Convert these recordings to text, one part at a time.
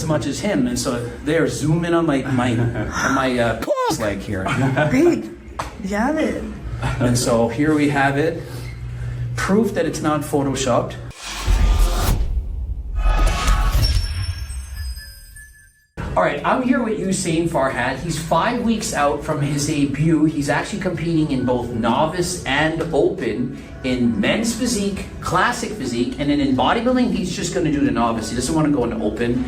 as much as him, and so they're zooming on my leg here. Great. Got it. And so here we have it. Proof that it's not photoshopped. All right, I'm here with Usain Farhat. He's 5 weeks out from his debut. He's actually competing in both novice and open in men's physique, classic physique, and then in bodybuilding, he's just going to do the novice. He doesn't want to go into open.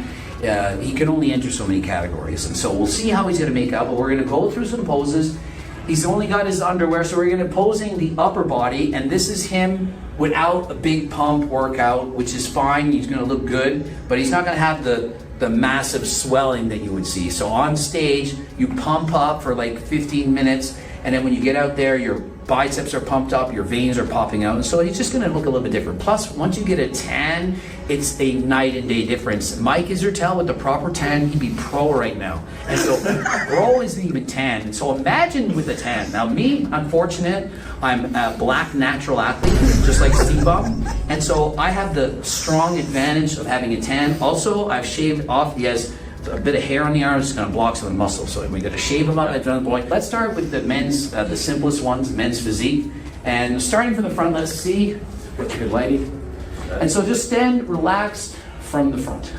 He can only enter so many categories, and so we'll see how he's going to make out, but we're going to go through some poses. He's only got his underwear, so we're going to posing the upper body, and this is him without a big pump workout, which is fine. He's going to look good, but he's not going to have the massive swelling that you would see. So on stage, you pump up for like 15 minutes, and then when you get out there, your biceps are pumped up, your veins are popping out, and so he's just gonna look a little bit different. Plus, once you get a tan, it's a night and day difference. Mike Isertel with the proper tan, he'd be pro right now. And so, bro isn't even tan. And so imagine with a tan. Now me, unfortunate, I'm a black natural athlete, just like Steve Bum. And so I have the strong advantage of having a tan. Also, I've shaved off, he has a bit of hair on the arm, it's going to block some of the muscle. So we got to shave them up at the point. Let's start with the men's, the simplest ones, men's physique. And starting from the front, let's see what's good lighting. And so just stand relaxed from the front.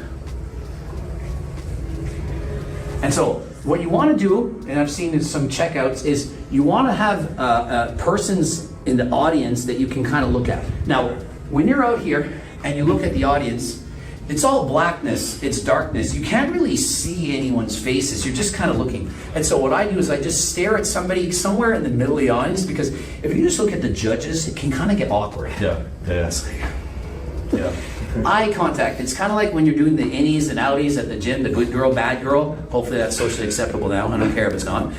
And so what you want to do, and I've seen in some checkouts, is you want to have persons in the audience that you can kind of look at. Now, when you're out here and you look at the audience, it's all blackness, it's darkness. You can't really see anyone's faces, you're just kind of looking. And so what I do is I just stare at somebody somewhere in the middle of the audience, because if you just look at the judges, it can kind of get awkward. Yeah. Eye contact, it's kind of like when you're doing the innies and outies at the gym, the good girl, bad girl. Hopefully that's socially acceptable now, I don't care if it's not.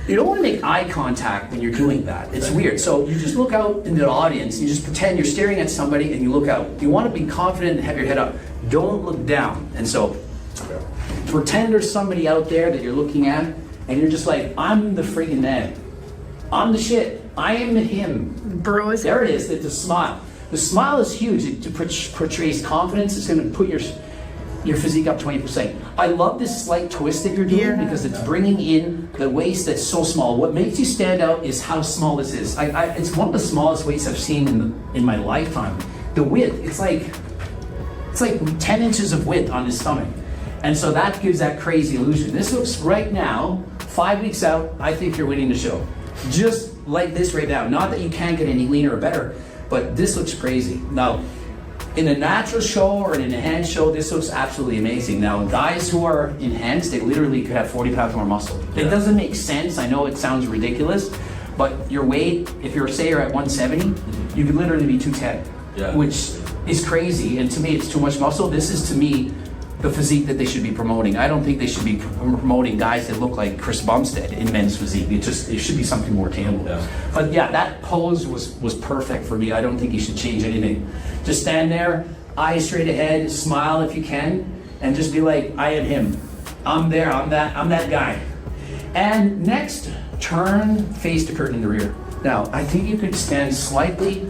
You don't want to make eye contact when you're doing that. It's weird. So you just look out into the audience, you just pretend you're staring at somebody and you look out. You want to be confident and have your head up. Don't look down. And so pretend there's somebody out there that you're looking at and you're just like, I'm the friggin' man. I'm the shit. I am the him. Bro is there it is, it's a smile. The smile is huge. It portrays confidence. It's going to put your physique up 20%. I love this slight twist that you're doing because it's bringing in the waist that's so small. What makes you stand out is how small this is. It's one of the smallest waists I've seen in my lifetime. The width, it's like 10 inches of width on his stomach. And so that gives that crazy illusion. This looks right now, 5 weeks out, I think you're winning the show. Just like this right now. Not that you can't get any leaner or better, but this looks crazy. Now, in a natural show or in an enhanced show, this looks absolutely amazing. Now, guys who are enhanced, they literally could have 40 pounds more muscle. It doesn't make sense. I know it sounds ridiculous, but your weight, if you're, say you're at 170, you could literally be 210, which is crazy. And to me, it's too much muscle. This is, to me, the physique that they should be promoting. I don't think they should be promoting guys that look like Chris Bumstead in men's physique. It should be something more attainable. But yeah, that pose was perfect for me. I don't think you should change anything. Just stand there, eyes straight ahead, smile if you can, and just be like, I am him. I'm there, I'm that guy. And next, turn face to curtain in the rear. Now, I think you could stand slightly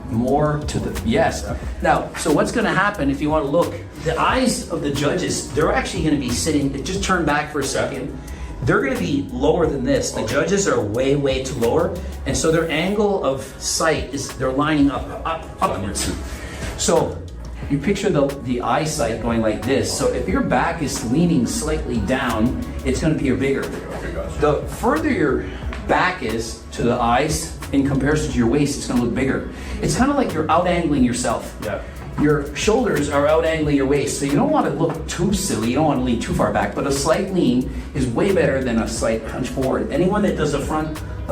more to the, yes. Now, so what's gonna happen if you wanna look, the eyes of the judges, they're actually gonna be sitting, just turn back for a second. They're gonna be lower than this. The judges are way, way too lower. And so their angle of sight is, they're lining upwards. So you picture the eyesight going like this. So if your back is leaning slightly down, it's gonna appear bigger. The further your back is to the eyes in comparison to your waist, it's gonna look bigger. It's kind of like you're out-angling yourself. Your shoulders are out-angling your waist, so you don't want to look too silly, you don't want to lean too far back, but a slight lean is way better than a slight punch forward. Anyone that does a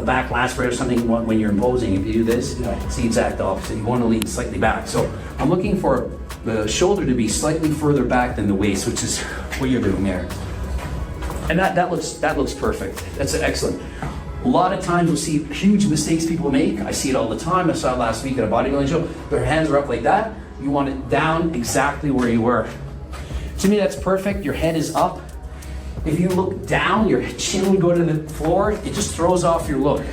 back last spread or something when you're imposing, if you do this, it's the exact opposite. You want to lean slightly back. So I'm looking for the shoulder to be slightly further back than the waist, which is what you're doing there. And that looks perfect. That's excellent. A lot of times we'll see huge mistakes people make. I see it all the time. I saw it last week at a bodybuilding show. Their hands are up like that. You want it down exactly where you were. To me, that's perfect. Your head is up. If you look down, your chin would go to the floor. It just throws off your look.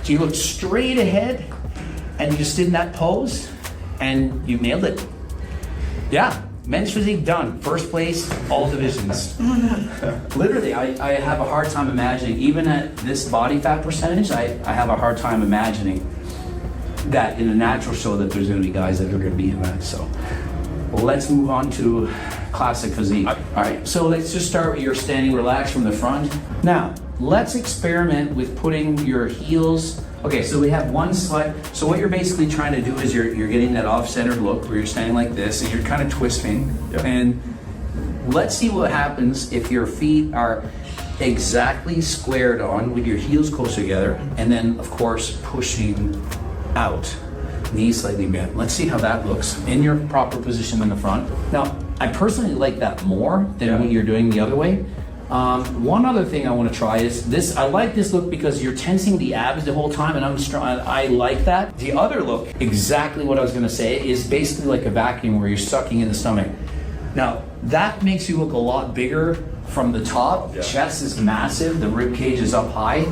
So you look straight ahead and you just did in that pose and you nailed it. Yeah, men's physique done. First place, all divisions. Literally, I have a hard time imagining, even at this body fat percentage, I have a hard time imagining that in a natural show that there's going to be guys that are going to be in that. So let's move on to classic physique. All right, so let's just start with your standing relaxed from the front. Now, let's experiment with putting your heels. Okay, so we have one slide. So what you're basically trying to do is you're getting that off-centered look where you're standing like this and you're kind of twisting. Yep. And let's see what happens if your feet are exactly squared on with your heels close together, and then of course pushing out, knees slightly bent. Let's see how that looks in your proper position in the front. Now, I personally like that more than what you're doing the other way. One other thing I want to try is this. I like this look because you're tensing the abs the whole time, and I'm strong. I like that. The other look, exactly what I was going to say, is basically like a vacuum where you're sucking in the stomach. Now, that makes you look a lot bigger from the top. Yeah. Chest is massive. The rib cage is up high.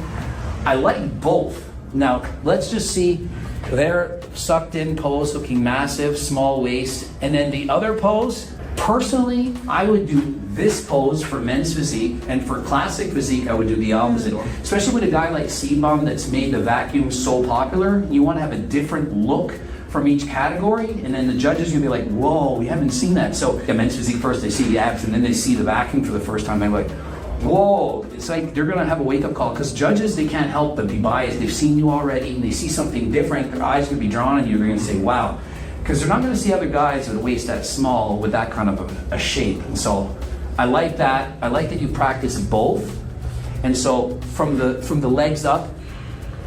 I like both. Now, let's just see. There, sucked in pose, looking massive, small waist. And then the other pose, personally, I would do this pose for men's physique, and for classic physique, I would do the opposite. Especially with a guy like C-Bum that's made the vacuum so popular, you want to have a different look from each category, and then the judges are gonna be like, whoa, we haven't seen that. So men's physique first, they see the abs, and then they see the vacuum for the first time, they're like, whoa, it's like they're gonna have a wake-up call, because judges, they can't help but be biased. They've seen you already, and they see something different, their eyes are gonna be drawn on you, they're gonna say, wow. Because they're not gonna see other guys with a waist that small with that kind of a shape. And so I like that. I like that you practice both. And so from the legs up,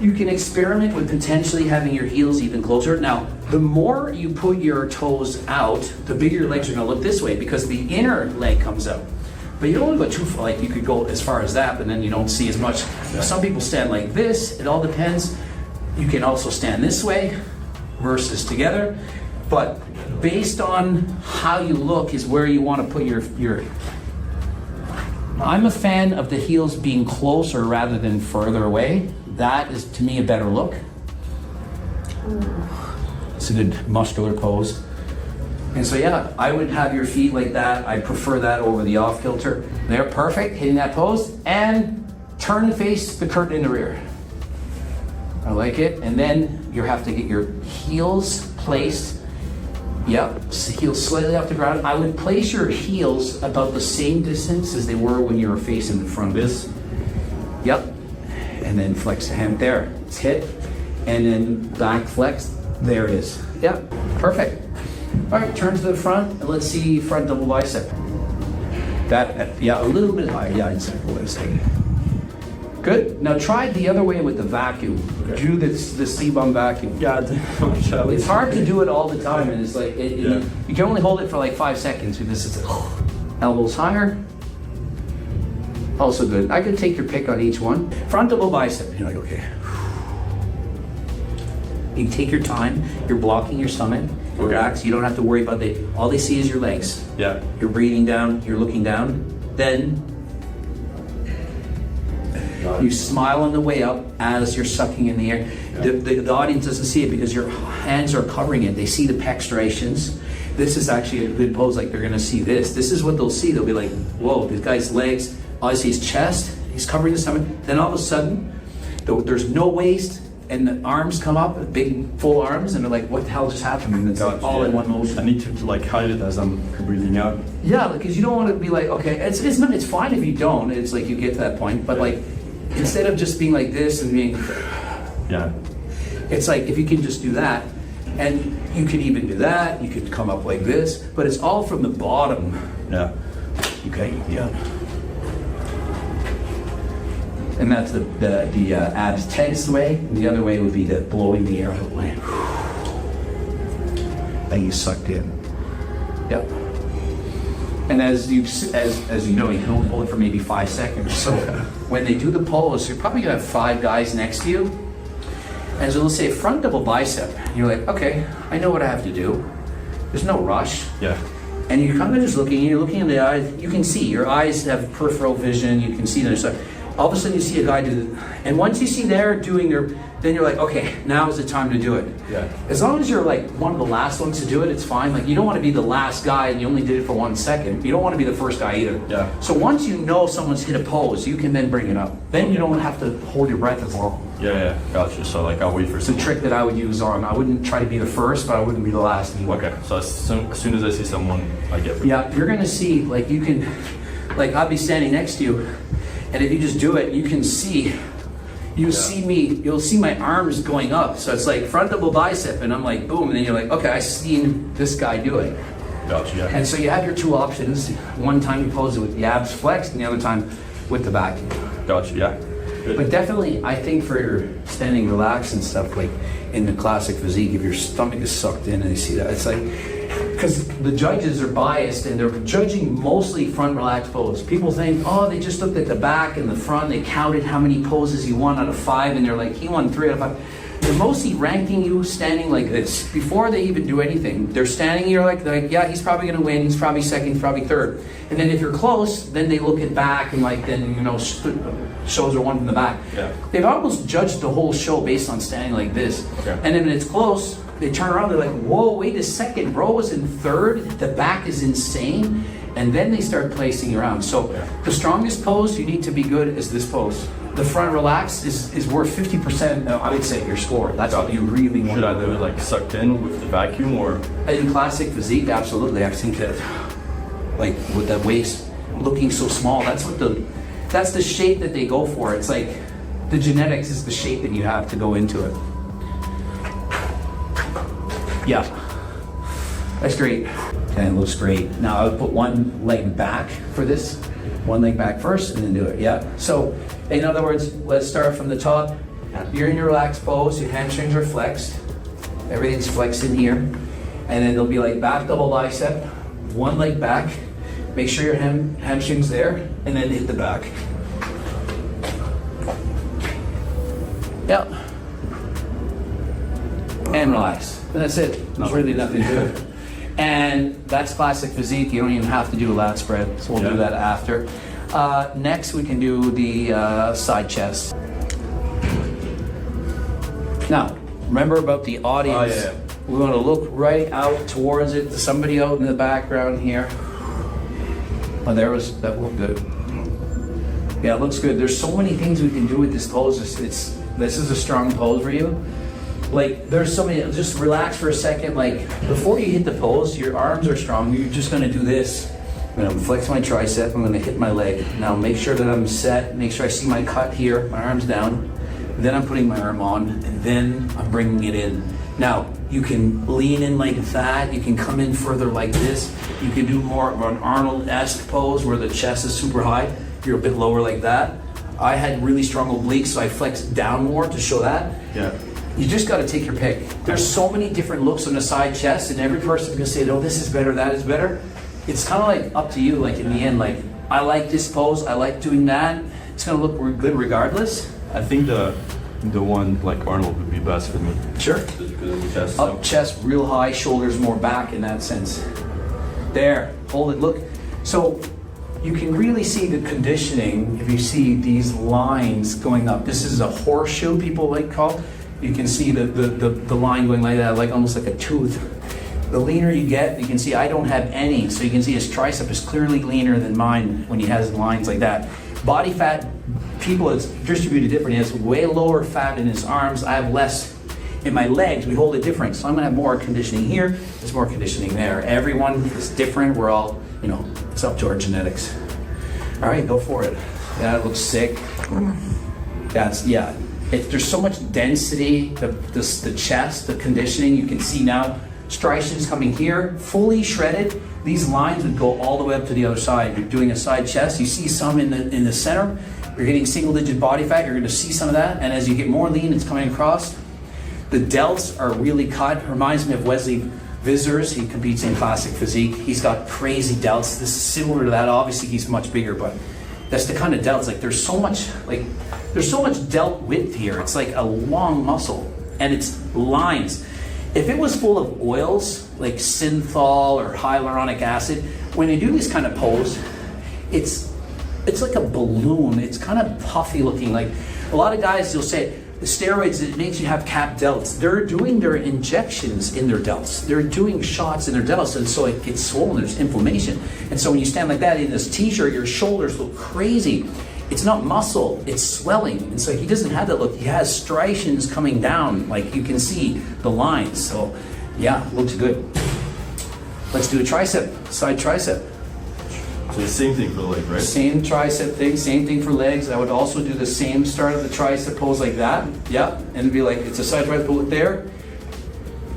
you can experiment with potentially having your heels even closer. Now, the more you put your toes out, the bigger your legs are gonna look this way, because the inner leg comes out. But you don't want to go too far, like you could go as far as that, but then you don't see as much. Some people stand like this, it all depends. You can also stand this way versus together. But based on how you look is where you want to put your. I'm a fan of the heels being closer rather than further away. That is, to me, a better look. It's a good muscular pose. And so yeah, I would have your feet like that. I prefer that over the off kilter. They're perfect, hitting that pose, and turn and face the curtain in the rear. I like it. And then you have to get your heels placed. Yep, heels slightly off the ground. I would place your heels about the same distance as they were when you were facing the front of this. Yep, and then flex the hand there. It's hit, and then back flex. There it is. Yep, perfect. All right, turn to the front, and let's see front double bicep. That, yeah, a little bit higher. Yeah, exactly what I was saying. Good. Now try the other way with the vacuum. Okay. Do the C-Bum vacuum. Yeah, it's hard to do it all the time, and it's like you can only hold it for like 5 seconds because it's elbows higher. Also good. I could take your pick on each one. Front double bicep. You're like, okay. You take your time. You're blocking your stomach. Relax. You don't have to worry about all they see is your legs. Yeah. You're breathing down. You're looking down. Then you smile on the way up as you're sucking in the air. Yeah. The audience doesn't see it because your hands are covering it. They see the pectorations. This is actually a good pose, like they're gonna see this. This is what they'll see. They'll be like, whoa, this guy's legs, all I see is chest, he's covering the stomach. Then all of a sudden, there's no waist, and the arms come up, big full arms, and they're like, what the hell just happened? And it's all in one motion. I need to like hide it as I'm breathing out. Yeah, because you don't want to be like, okay, it's fine if you don't. It's like you get to that point, but like, instead of just being like this and being, it's like if you can just do that, and you can even do that, you could come up like this, but it's all from the bottom. Yeah. Okay, yeah. And that's the abs tense way, and the other way would be the blowing the air out way. And you sucked in. Yep. And as you know, you can only hold it for maybe 5 seconds. So when they do the pose, you're probably gonna have 5 guys next to you. And so they'll say front double bicep. You're like, okay, I know what I have to do. There's no rush. Yeah. And you're kind of just looking, you're looking in the eyes. You can see, your eyes have peripheral vision. You can see their stuff. All of a sudden you see a guy do, and once you see they're doing then you're like, okay, now is the time to do it. Yeah. As long as you're like one of the last ones to do it, it's fine. Like you don't want to be the last guy and you only did it for 1 second. You don't want to be the first guy either. Yeah. So once you know someone's hit a pose, you can then bring it up. Then you don't have to hold your breath as long. Yeah, gotcha. So like I'll wait for It's a trick that I would use on. I wouldn't try to be the first, but I wouldn't be the last either. Okay, so as soon as I see someone, I get it. Yeah, you're gonna see, like you can, like I'll be standing next to you, and if you just do it, you can see, you'll see my arms going up. So it's like front double bicep, and I'm like, boom, and then you're like, okay, I seen this guy do it. Gotcha, yeah. And so you have your two options. One time you pose it with the abs flexed, and the other time with the back. Gotcha, yeah. Good. But definitely, I think for your standing relaxed and stuff, like in the classic physique, if your stomach is sucked in and you see that, it's like, because the judges are biased and they're judging mostly front relaxed pose. People think, oh, they just looked at the back and the front, they counted how many poses he won out of 5, and they're like, he won 3 out of 5. They're mostly ranking you standing like this before they even do anything. They're standing here like yeah, he's probably going to win. He's probably second, he's probably third. And then if you're close, then they look at back and like then shows are one from the back. Yeah. They've almost judged the whole show based on standing like this. Okay. And then when it's close, they turn around. They're like, whoa, wait a second, bro was in third. The back is insane. And then they start placing around. So the strongest pose you need to be good is this pose. The front relaxed is worth 50%, I would say, your score. That's what you really want. Should I do it like sucked in with the vacuum or? In classic physique, absolutely. I think that, like with that waist looking so small, that's the shape that they go for. It's like the genetics is the shape that you have to go into it. Yeah, that's great. And it looks great. Now I would put one leg back for this. One leg back first and then do it, yeah? So, in other words, let's start from the top. You're in your relaxed pose, your hamstrings are flexed. Everything's flexed in here. And then it'll be like back double bicep, one leg back. Make sure your hamstring's there, and then hit the back. Yep. And relax. And that's it. There's really nothing to it. And that's classic physique. You don't even have to do a lat spread, so we'll do that after. Next, we can do the side chest. Now, remember about the audience. Oh, yeah. We want to look right out towards it. There's somebody out in the background here. Oh, that looked good. Yeah, it looks good. There's so many things we can do with this pose. This is a strong pose for you. Like, there's so many, just relax for a second. Like, before you hit the pose, your arms are strong. You're just gonna do this. I'm gonna flex my tricep, I'm gonna hit my leg. Now make sure that I'm set, make sure I see my cut here, my arm's down. Then I'm putting my arm on, and then I'm bringing it in. Now, you can lean in like that, you can come in further like this. You can do more of an Arnold-esque pose where the chest is super high. You're a bit lower like that. I had really strong obliques, so I flexed down more to show that. Yeah. You just got to take your pick. There's so many different looks on the side chest, and every person's gonna say, "Oh, this is better, that is better." It's kind of like up to you. Like in the end, like I like this pose, I like doing that. It's gonna look good regardless. I think the one like Arnold would be best for me. Sure. Just because of the chest. Up chest, real high, shoulders more back in that sense. There, hold it. Look. So you can really see the conditioning if you see these lines going up. This is a horseshoe, people like call. You can see the line going like that, like almost like a tooth. The leaner you get, you can see I don't have any, so you can see his tricep is clearly leaner than mine when he has lines like that. Body fat, people, it's distributed different. He has way lower fat in his arms. I have less in my legs. We hold it different. So I'm gonna have more conditioning here, there's more conditioning there. Everyone is different. We're all, it's up to our genetics. All right, go for it. Yeah, that looks sick. There's so much density, the chest, the conditioning, you can see now, striations coming here, fully shredded. These lines would go all the way up to the other side. You're doing a side chest, you see some in the center, you're getting single digit body fat, you're gonna see some of that, and as you get more lean, it's coming across. The delts are really cut, reminds me of Wesley Vissers. He competes in classic physique. He's got crazy delts. This is similar to that, obviously he's much bigger, but that's the kind of delts, there's so much delt width here. It's like a long muscle, and it's lines. If it was full of oils, like synthol or hyaluronic acid, when you do this kind of pose, it's like a balloon. It's kind of puffy looking. Like a lot of guys, you'll say, the steroids, it makes you have capped delts. They're doing their injections in their delts. They're doing shots in their delts, and so it gets swollen, there's inflammation. And so when you stand like that in this t-shirt, your shoulders look crazy. It's not muscle, it's swelling. And so he doesn't have that look. He has striations coming down, like you can see the lines. So yeah, looks good. Let's do a tricep, side tricep. So the same thing for the leg, right? Same tricep thing, same thing for legs. I would also do the same start of the tricep pose like that. Yeah, and it'd be like, it's a side tricep pose there.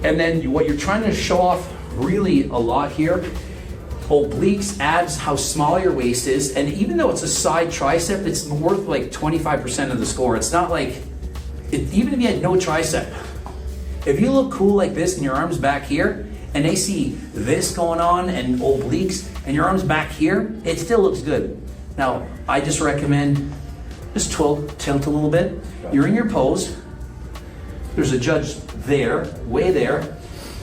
And then what you're trying to show off really a lot here, obliques, abs, how small your waist is. And even though it's a side tricep, it's worth like 25% of the score. It's not like, even if you had no tricep, if you look cool like this and your arms back here, and they see this going on and obliques, and your arms back here, it still looks good. Now, I just recommend just tilt a little bit. You're in your pose. There's a judge there, way there.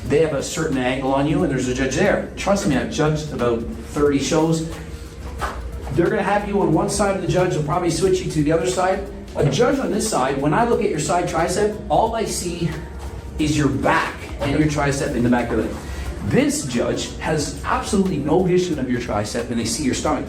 They have a certain angle on you, and there's a judge there. Trust me, I've judged about 30 shows. They're gonna have you on one side of the judge, they'll probably switch you to the other side. A judge on this side, when I look at your side tricep, all I see is your back and your tricep in the back of the leg. This judge has absolutely no vision of your tricep, and they see your stomach.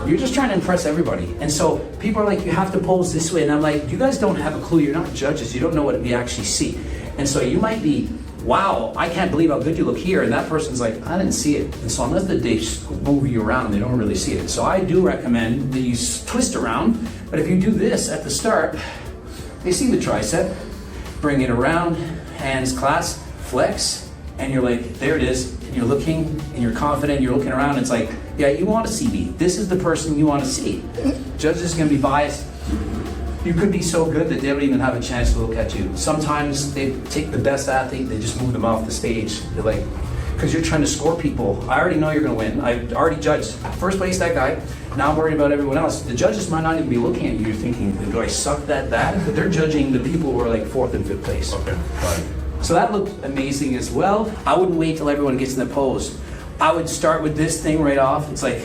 You're just trying to impress everybody. And so people are like, you have to pose this way. And I'm like, you guys don't have a clue. You're not judges. You don't know what we actually see. And so you might be, wow, I can't believe how good you look here. And that person's like, I didn't see it. And so unless they move you around, they don't really see it. So I do recommend that you twist around. But if you do this at the start, they see the tricep, bring it around, hands clasped, flex, and you're like, there it is. And you're looking, and you're confident, you're looking around, it's like, yeah, you want to see me. This is the person you want to see. Judges are going to be biased. You could be so good that they don't even have a chance to look at you. Sometimes they take the best athlete, they just move them off the stage. They're like, because you're trying to score people. I already know you're going to win. I've already judged. First place, that guy. Now I'm worried about everyone else. The judges might not even be looking at you. You're thinking, do I suck that bad? But they're judging the people who are like 4th and 5th place. Okay, fine. So that looked amazing as well. I wouldn't wait till everyone gets in the pose. I would start with this thing right off. It's like,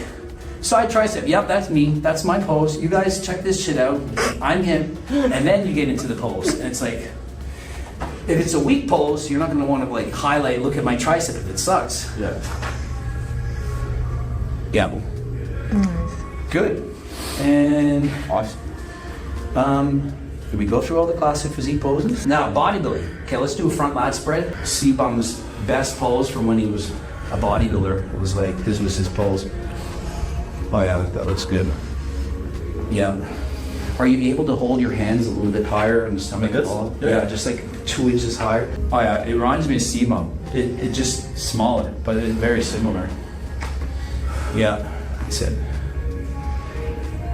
side tricep, yep, that's me, that's my pose. You guys check this shit out, I'm him. And then you get into the pose. And it's like, if it's a weak pose, you're not gonna wanna like highlight, look at my tricep if it sucks. Yeah. Yeah. Nice. Good. And Awesome. did we go through all the classic physique poses? Now, bodybuilding. Okay, let's do a front lat spread. C-Bum's best pose from when he was a bodybuilder. It was like, this was his pose. Oh yeah, that looks good. Yeah. Are you able to hold your hands a little bit higher and the stomach? Like this? Yeah, just like 2 inches higher. Oh yeah, it reminds me of C-Bum. It just smaller, but it's very similar. Yeah, that's it.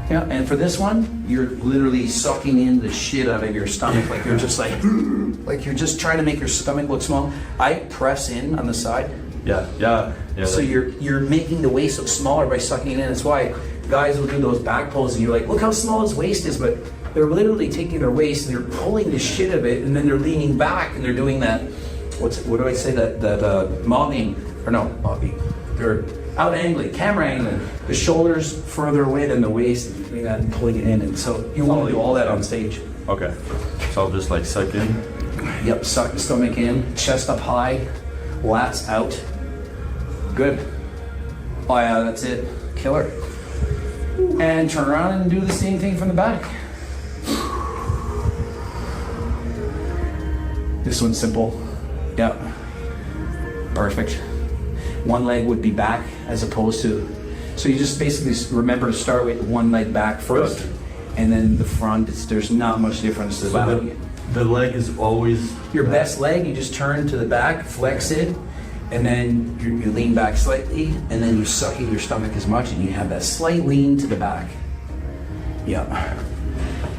Yeah, and for this one, you're literally sucking in the shit out of your stomach. Like you're just like you're just trying to make your stomach look small. I press in on the side. Yeah. So you're making the waist look smaller by sucking it in. That's why guys will do those back poses and you're like, look how small his waist is, but they're literally taking their waist and they're pulling the shit of it, and then they're leaning back and they're doing that, what do I say, that mobbing, or no, mobbing. They're out angling, camera angling, the shoulders further away than the waist, and doing that and pulling it in. And so you want to do all that on stage. Okay. So I'll just like suck in. Yep, suck the stomach in, chest up high, lats out. Good. Oh yeah, that's it. Killer. And turn around and do the same thing from the back. This one's simple. Yep. Perfect. One leg would be back as opposed to, so you just basically remember to start with one leg back first, and then the front, there's not much difference to the back. The leg is always Your best leg, you just turn to the back, flex it, and then you lean back slightly, and then you suck in your stomach as much, and you have that slight lean to the back. Yeah.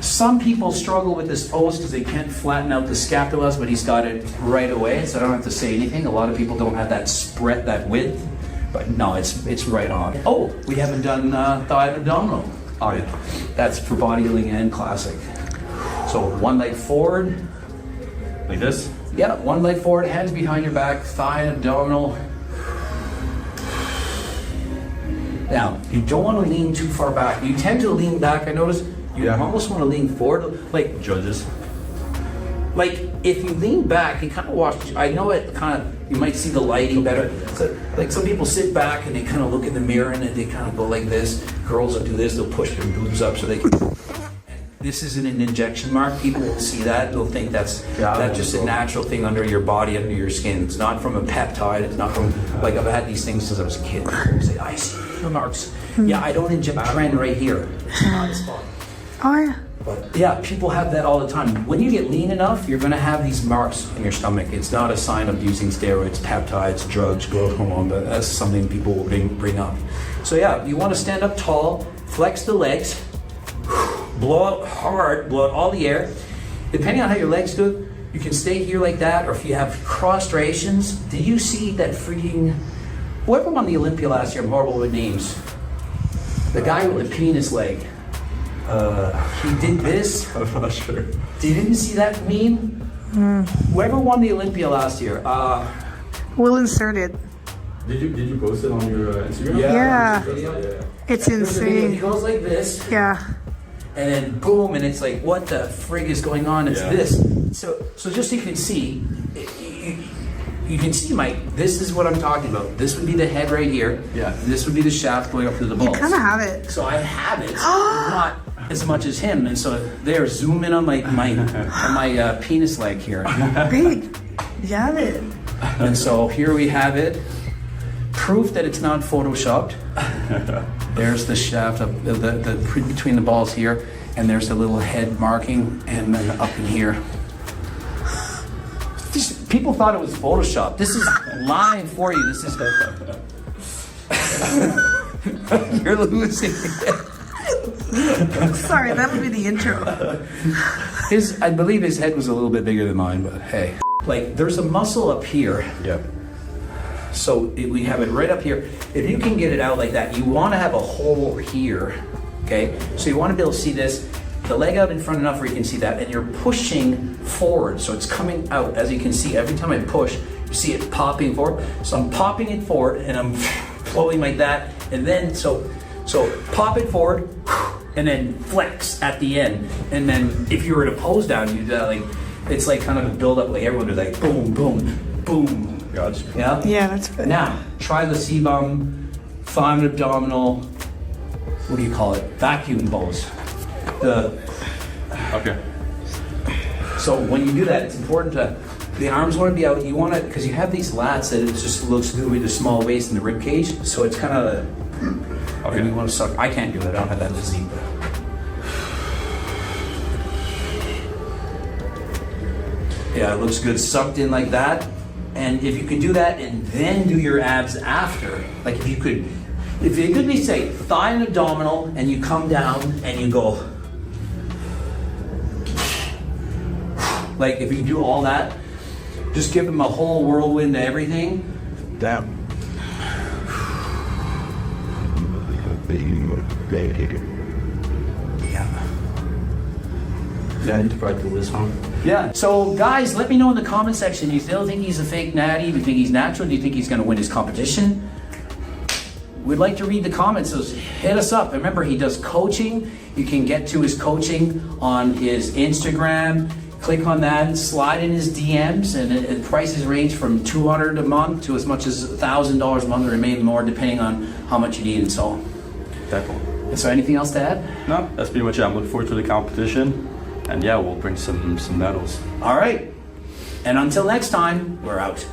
Some people struggle with this pose because they can't flatten out the scapulas, but he's got it right away, so I don't have to say anything. A lot of people don't have that spread, that width, but no, it's right on. Oh, we haven't done thigh and abdominal. Oh yeah. That's for bodybuilding and classic. So one leg forward. Like this? Yeah, one leg forward, hands behind your back, thigh and abdominal. Now, you don't want to lean too far back. You tend to lean back, I notice. You almost want to lean forward, like Judges. like if you lean back and kind of watch, I know it kind of, you might see the lighting better. So, like some people sit back and they kind of look in the mirror and then they kind of go like this. Girls will do this, they'll push their boobs up so they can. This isn't an injection mark. People will see that. They'll think that's just a natural thing under your body, under your skin. It's not from a peptide. It's not from, like I've had these things since I was a kid. People say, I see the marks. Yeah, I don't inject tren right here. It's not a spot. Oh yeah. But yeah, people have that all the time. When you get lean enough, you're gonna have these marks in your stomach. It's not a sign of using steroids, peptides, drugs, growth hormone, but that's something people will bring up. So yeah, you wanna stand up tall, flex the legs, blow out hard, blow out all the air. Depending on how your legs do, you can stay here like that, or if you have cross-striations. Did you see that freaking, whoever won the Olympia last year, I'm horrible with names. The guy with the penis leg. He did this. I'm not sure. You didn't see that meme? Whoever won the Olympia last year. We'll insert it. Did you post it on your Instagram? Yeah. Yeah. It's There's a video, he insane. goes like this, Yeah. and then boom, and it's like, what the frig is going on? It's Yeah. this. So just so you can see, you can see this is what I'm talking about. This would be the head right here. Yeah. This would be the shaft going up to the balls. Kind of have it. So I have it, not as much as him, and so there, zoom in on my penis leg here, Big. You have it. and so here we have it, proof that it's not photoshopped. There's the shaft of the between the balls here, and there's the little head marking, and then up in here. People thought it was photoshopped. This is live for you. This is you're losing it. Sorry, that would be the intro. I believe his head was a little bit bigger than mine, but hey. Like, there's a muscle up here. Yeah. So we have it right up here. If you can get it out like that, you want to have a hole here, okay? So you want to be able to see this, the leg out in front enough where you can see that, and you're pushing forward, so it's coming out. As you can see, every time I push, you see it popping forward. So I'm popping it forward, and I'm flowing like that, and then, so pop it forward, and then flex at the end. And then if you were to pose down, you do that, like, it's like kind of a build-up, like everyone would like boom, boom, boom. Gotcha. Yeah? Yeah, that's good. Now, try the C-bum, thigh abdominal, what do you call it? Vacuum pose. Okay. So when you do that, it's important the arms want to be out. You want to, because you have these lats that it just looks good with the small waist and the rib cage. So it's kind of, Okay. and you want to suck. I can't do that. I don't have that physique. Yeah, it looks good sucked in like that. And if you could do that and then do your abs after, like if you could be say thigh and abdominal, and you come down and you go, like if you do all that, just give them a whole whirlwind to everything. Damn. Yeah, I need to probably do this, huh? Yeah. So, guys, let me know in the comment section. Do you still think he's a fake natty? Do you think he's natural? Do you think he's going to win his competition? We'd like to read the comments, so hit us up. Remember, he does coaching. You can get to his coaching on his Instagram. Click on that, slide in his DMs, and prices range from $200 a month to as much as $1,000 a month, or maybe more, depending on how much you need and so on. Definitely. Is there anything else to add? No, that's pretty much it. I'm looking forward to the competition. And yeah, we'll bring some medals. All right. And until next time, we're out.